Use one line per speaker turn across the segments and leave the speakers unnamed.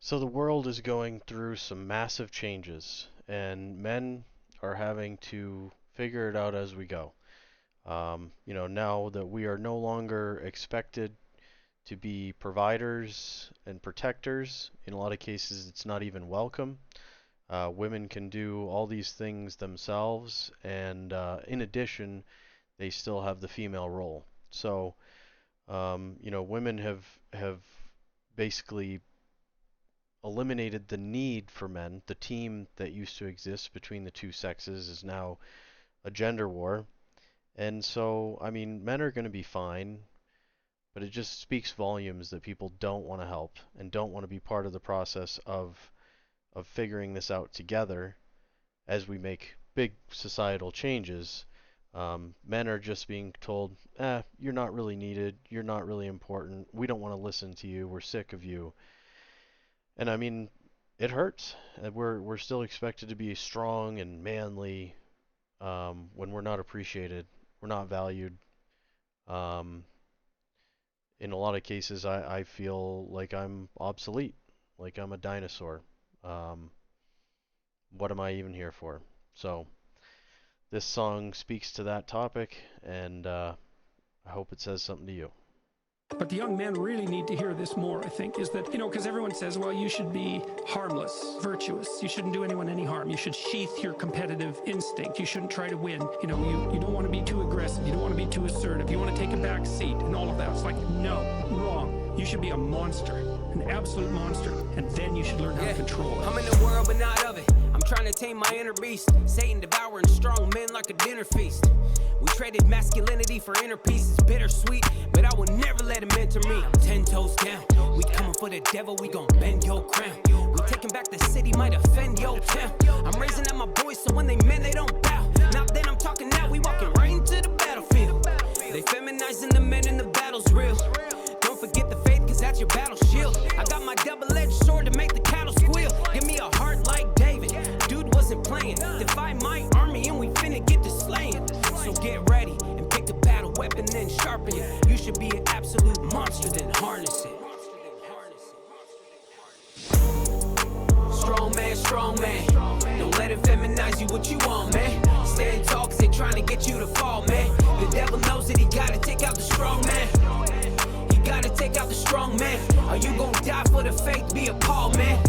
So the world is going through some massive changes, and men are having to figure it out as we go. Now that we are no longer expected to be providers and protectors, in a lot of cases it's not even welcome. Women can do all these things themselves, and in addition, they still have the female role. So, women have basically eliminated the need for men. The team that used to exist between the two sexes is now a gender war. And so, I mean, men are going to be fine, but it just speaks volumes that people don't want to help and don't want to be part of the process of figuring this out together as we make big societal changes. Men are just being told, you're not really needed, you're not really important, we don't want to listen to you, we're sick of you. And I mean, it hurts. We're still expected to be strong and manly when we're not appreciated, we're not valued. Um, in a lot of cases, I feel like I'm obsolete, like I'm a dinosaur. Um, what am I even here for? So this song speaks to that topic, and I hope it says something to you.
But the young men really need to hear this more, I think, is that, because everyone says, well, you should be harmless, virtuous. You shouldn't do anyone any harm. You should sheath your competitive instinct. You shouldn't try to win. You don't want to be too aggressive. You don't want to be too assertive. You want to take a back seat and all of that. It's like, no, wrong. You should be a monster, an absolute monster, and then you should learn how to control it.
I'm in the world, but not of it. I'm trying to tame my inner beast. Satan devouring strong men like a dinner feast. We traded masculinity for inner peace. It's bittersweet, but I will never let him enter me. I'm 10 toes down. We coming for the devil, we gon' bend your crown. We taking back the city, might offend your town. I'm raising up my boys, so when they men, they don't bow. Now then I'm talking now, we walking right into the battlefield. They feminizing the men and the battle's real. Don't forget the faith, cause that's your battle shield. I got my double-edged sword to make the cattle squeal. Give me a heart like David, dude wasn't playing. Defy my army and we finna get to slaying. So get ready and pick a battle weapon, then sharpen it. You should be an absolute monster, then harness it. Strong man. Don't let it feminize you what you want, man. Stand tall cause they trying to get you to fall, man. The devil knows that he gotta take out the strong man. He gotta take out the strong man. Are you gonna die for the faith? Be appalled, man.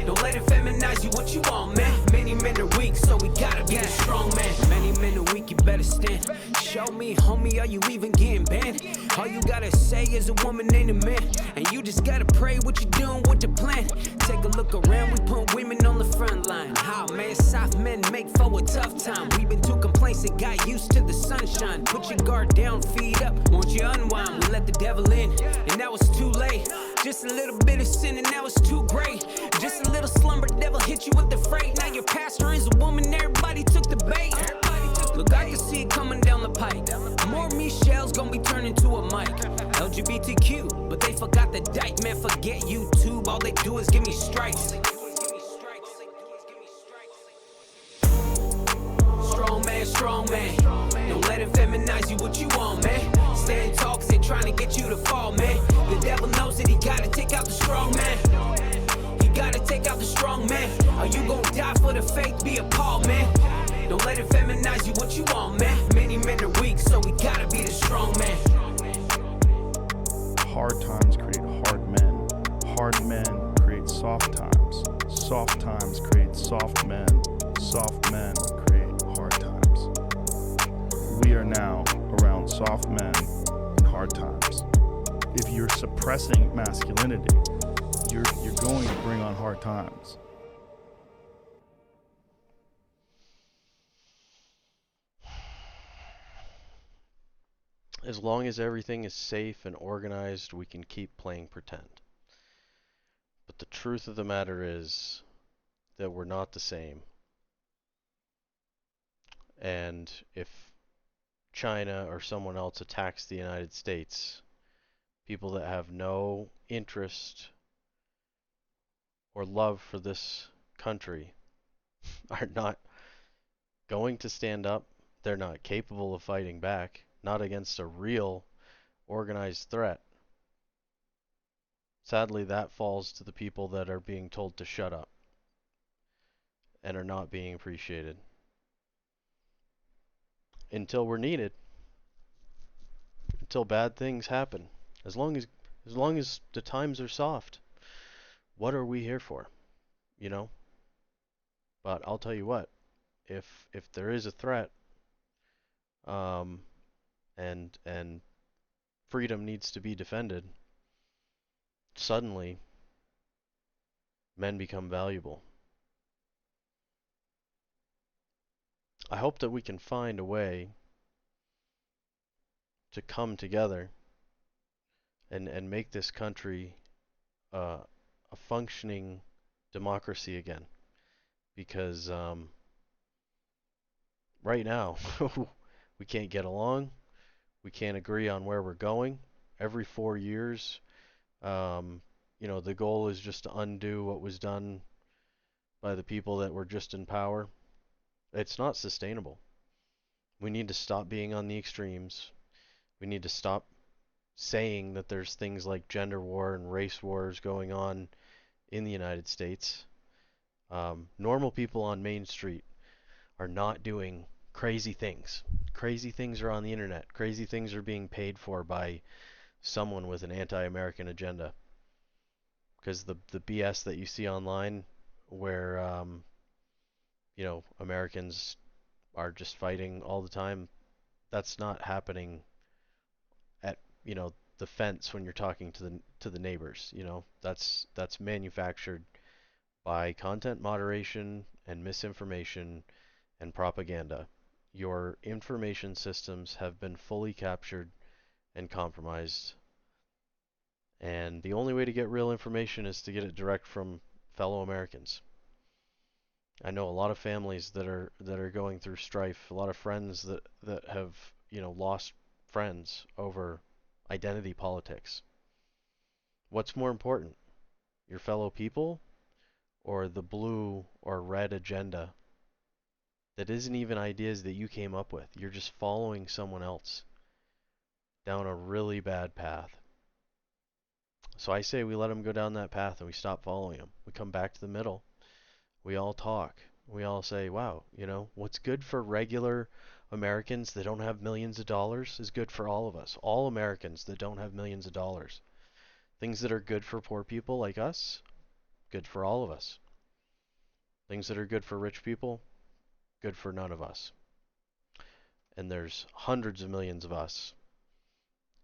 Don't let it feminize you what you want, man. Many men are weak, so we gotta be the strong man. Many men are weak, you better stand. Show me, homie, are you even getting banned? All you gotta say is a woman ain't a man. And you just gotta pray what you doing with the plan. Take a look around, we put women on the front line. How, man, soft men make for a tough time. We've been too complacent, got used to the sunshine. Put your guard down, feet up, won't you unwind? We let the devil in, and now it's too late. Just a little bit of sin and now it's too great. Just a little slumber, devil hit you with the freight. Now your pastor is a woman, everybody took the bait. Look, I can see it coming down the pipe. More Michelle's gonna be turned into a mic. LGBTQ, but they forgot the dike. Man, forget YouTube, all they do is give me strikes. Strong man. Don't let it feminize you what you want, man. Stand tall cause they trying to get you to fall, man. The devil knows that he gotta take out the strong man. He gotta take out the strong man. Are you gonna die for the faith? Be appalled, man. Don't let it feminize you what you want, man. Many men are weak, so we gotta be the strong man.
Hard times create hard men. Hard men create soft times. Soft times create soft men. Soft men create hard times. We are now around soft men in hard times. If you're suppressing masculinity, you're going to bring on hard times.
As long as everything is safe and organized, we can keep playing pretend. But the truth of the matter is that we're not the same. And if China or someone else attacks the United States, people that have no interest or love for this country are not going to stand up. They're not capable of fighting back, not against a real organized threat. Sadly, that falls to the people that are being told to shut up and are not being appreciated until we're needed, until bad things happen. As long as as long as the times are soft, what are we here for? You know? But I'll tell you what, if there is a threat, um, and freedom needs to be defended, suddenly men become valuable. I hope that we can find a way to come together and make this country a functioning democracy again. Because right now, we can't get along. We can't agree on where we're going. Every 4 years, um, the goal is just to undo what was done by the people that were just in power. It's not sustainable. We need to stop being on the extremes. We need to stop saying that there's things like gender war and race wars going on in the United States. Normal people on Main Street are not doing crazy things. Crazy things are on the internet. Crazy things are being paid for by someone with an anti-American agenda. Because the BS that you see online, where Americans are just fighting all the time, that's not happening at the fence when you're talking to the neighbors. That's manufactured by content moderation and misinformation and propaganda. Your information systems have been fully captured and compromised, and the only way to get real information is to get it direct from fellow Americans. I know a lot of families that are going through strife, a lot of friends that have, lost friends over identity politics. What's more important, your fellow people or the blue or red agenda that isn't even ideas that you came up with? You're just following someone else down a really bad path. So I say we let them go down that path and we stop following them. We come back to the middle. We all talk. We all say, wow, what's good for regular Americans that don't have millions of dollars is good for all of us. All Americans that don't have millions of dollars. Things that are good for poor people like us, good for all of us. Things that are good for rich people, good for none of us. And there's hundreds of millions of us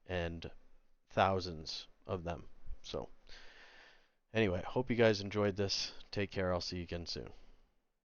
and thousands of them. So, anyway, hope you guys enjoyed this. Take care. I'll see you again soon.